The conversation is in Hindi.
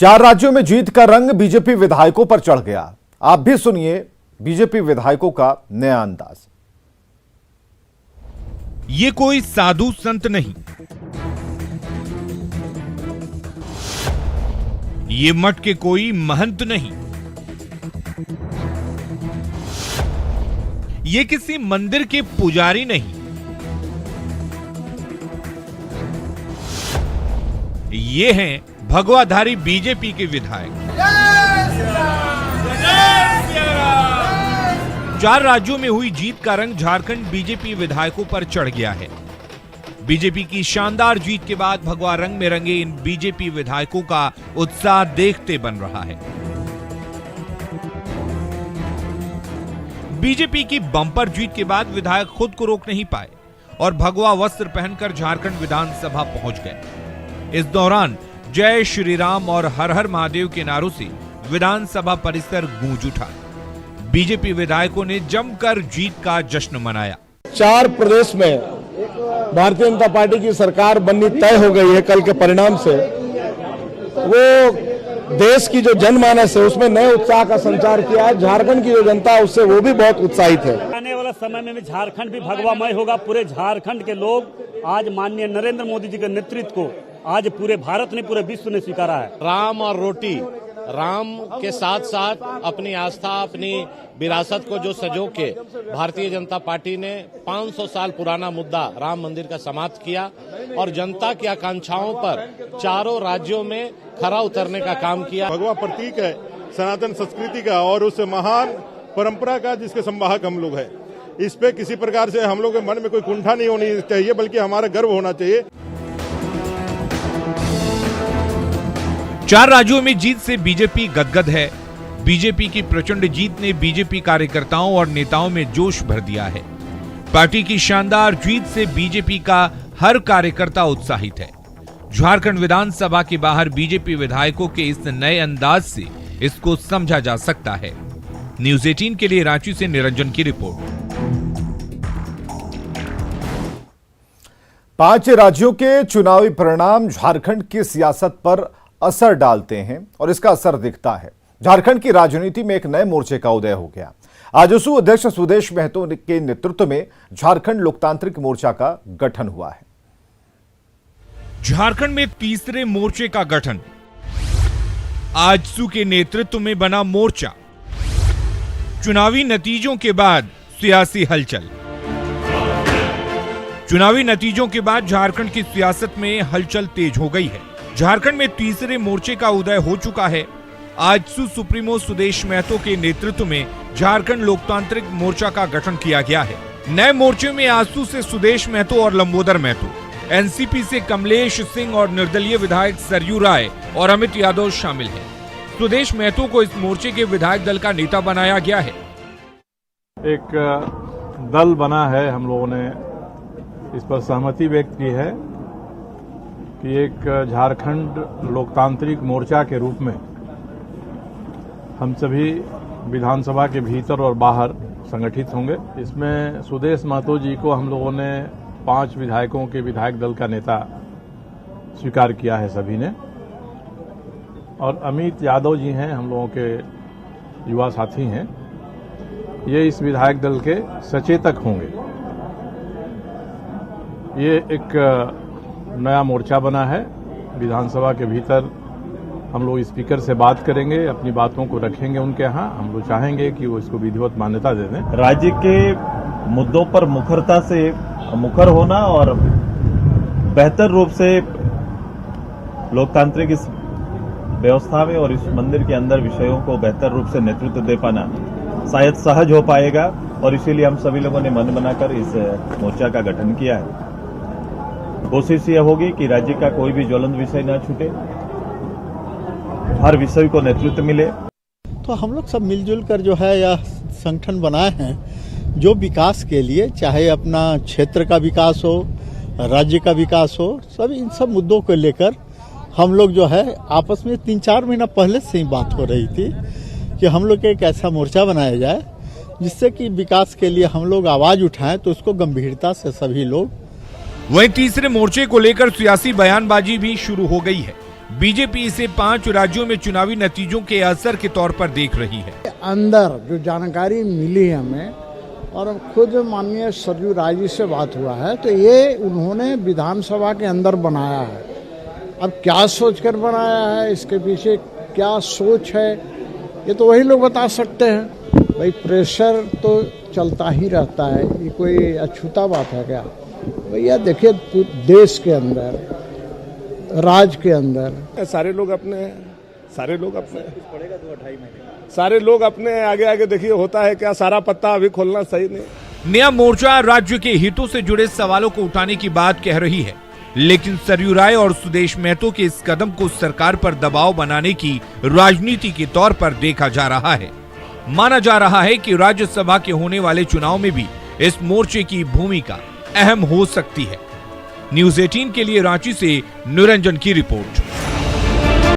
4 राज्यों में जीत का रंग बीजेपी विधायकों पर चढ़ गया। आप भी सुनिए बीजेपी विधायकों का नया अंदाज। ये कोई साधु संत नहीं, ये मठ के कोई महंत नहीं, ये किसी मंदिर के पुजारी नहीं, ये हैं भगवाधारी बीजेपी के विधायक। 4 राज्यों में हुई जीत का रंग झारखंड बीजेपी विधायकों पर चढ़ गया है। बीजेपी की शानदार जीत के बाद भगवा रंग में रंगे इन बीजेपी विधायकों का उत्साह देखते बन रहा है। बीजेपी की बम्पर जीत के बाद विधायक खुद को रोक नहीं पाए और भगवा वस्त्र पहनकर झारखंड विधानसभा पहुंच गए। इस दौरान जय श्री राम और हर हर महादेव के नारों से विधानसभा परिसर गूंज उठा। बीजेपी विधायकों ने जमकर जीत का जश्न मनाया। 4 प्रदेश में भारतीय जनता पार्टी की सरकार बननी तय हो गई है। कल के परिणाम से वो देश की जो जनमानस है उसमें नए उत्साह का संचार किया है। झारखंड की जो जनता है उससे वो भी बहुत उत्साहित है। आने वाला समय में झारखंड भी भगवामय होगा। पूरे झारखंड के लोग आज माननीय नरेंद्र मोदी जी के नेतृत्व को आज पूरे भारत ने, पूरे विश्व ने स्वीकारा है। राम और रोटी, राम के साथ साथ अपनी आस्था, अपनी विरासत को जो सजो के भारतीय जनता पार्टी ने 500 साल पुराना मुद्दा राम मंदिर का समाप्त किया और जनता की आकांक्षाओं पर चारों राज्यों में खरा उतरने का काम किया। भगवा प्रतीक है सनातन संस्कृति का और उस महान परंपरा का जिसके संवाहक हम लोग हैं। इस पे किसी प्रकार से हम लोग के मन में कोई कुंठा नहीं होनी चाहिए, बल्कि हमारा गर्व होना चाहिए। 4 राज्यों में जीत से बीजेपी गदगद है। बीजेपी की प्रचंड जीत ने बीजेपी कार्यकर्ताओं और नेताओं में जोश भर दिया है। पार्टी की शानदार जीत से बीजेपी का हर कार्यकर्ता उत्साहित है। झारखंड विधानसभा के बाहर बीजेपी विधायकों के इस नए अंदाज से इसको समझा जा सकता है। न्यूज़ 18 के लिए रांची से निरंजन की रिपोर्ट। 5 राज्यों के चुनावी परिणाम झारखंड की सियासत पर असर डालते हैं और इसका असर दिखता है। झारखंड की राजनीति में एक नए मोर्चे का उदय हो गया। आजसू अध्यक्ष सुदेश महतो के नेतृत्व में झारखंड लोकतांत्रिक मोर्चा का गठन हुआ है। झारखंड में तीसरे मोर्चे का गठन। आजसू के नेतृत्व में बना मोर्चा। चुनावी नतीजों के बाद सियासी हलचल। चुनावी नतीजों के बाद झारखंड की सियासत में हलचल तेज हो गई है। झारखंड में तीसरे मोर्चे का उदय हो चुका है। आजसू सुप्रीमो सुदेश महतो के नेतृत्व में झारखंड लोकतांत्रिक मोर्चा का गठन किया गया है। नए मोर्चे में आजसू से सुदेश महतो और लंबोदर महतो, एनसीपी से कमलेश सिंह और निर्दलीय विधायक सरयू राय और अमित यादव शामिल हैं। सुदेश महतो को इस मोर्चे के विधायक दल का नेता बनाया गया है। एक दल बना है, हम लोगों ने इस पर सहमति व्यक्त की है कि एक झारखंड लोकतांत्रिक मोर्चा के रूप में हम सभी विधानसभा के भीतर और बाहर संगठित होंगे। इसमें सुदेश महतो जी को हम लोगों ने 5 विधायकों के विधायक दल का नेता स्वीकार किया है सभी ने, और अमित यादव जी हैं, हम लोगों के युवा साथी हैं, ये इस विधायक दल के सचेतक होंगे। ये एक नया मोर्चा बना है। विधानसभा के भीतर हम लोग स्पीकर से बात करेंगे, अपनी बातों को रखेंगे उनके यहाँ। हम लोग चाहेंगे कि वो इसको विधिवत मान्यता दे दें। राज्य के मुद्दों पर मुखरता से मुखर होना और बेहतर रूप से लोकतांत्रिक इस व्यवस्था में और इस मंदिर के अंदर विषयों को बेहतर रूप से नेतृत्व दे पाना शायद सहज हो पाएगा, और इसीलिए हम सभी लोगों ने मन बनाकर इस मोर्चा का गठन किया है। कोशिश ये होगी कि राज्य का कोई भी ज्वलंत विषय न छूटे, हर विषय को नेतृत्व मिले। तो हम लोग सब मिलजुल कर जो है यह संगठन बनाए हैं जो विकास के लिए, चाहे अपना क्षेत्र का विकास हो, राज्य का विकास हो, सब इन सब मुद्दों को लेकर हम लोग जो है आपस में 3-4 महीना पहले से ही बात हो रही थी कि हम लोग एक ऐसा मोर्चा बनाया जाए जिससे कि विकास के लिए हम लोग आवाज उठाएं। तो उसको गंभीरता से सभी लोग। वहीं तीसरे मोर्चे को लेकर सियासी बयानबाजी भी शुरू हो गई है। बीजेपी इसे 5 राज्यों में चुनावी नतीजों के असर के तौर पर देख रही है। अंदर जो जानकारी मिली हमें, और खुद माननीय सरयू राय जी से बात हुआ है, तो ये उन्होंने विधानसभा के अंदर बनाया है। अब क्या सोचकर बनाया है, इसके पीछे क्या सोच है, ये तो वही लोग बता सकते हैं। भाई प्रेशर तो चलता ही रहता है, ये कोई अछूता बात है क्या? भैया देखिए, देश के अंदर, राज्य के अंदर सारे लोग अपने आगे आगे देखिए होता है क्या, सारा पत्ता अभी खोलना सही नहीं। नया मोर्चा राज्य के हितों से जुड़े सवालों को उठाने की बात कह रही है, लेकिन सरयू राय और सुदेश महतो के इस कदम को सरकार पर दबाव बनाने की राजनीति के तौर पर देखा जा रहा है। माना जा रहा है कि राज्यसभा के होने वाले चुनाव में भी इस मोर्चे की भूमिका अहम हो सकती है। न्यूज़ 18 के लिए रांची से निरंजन की रिपोर्ट।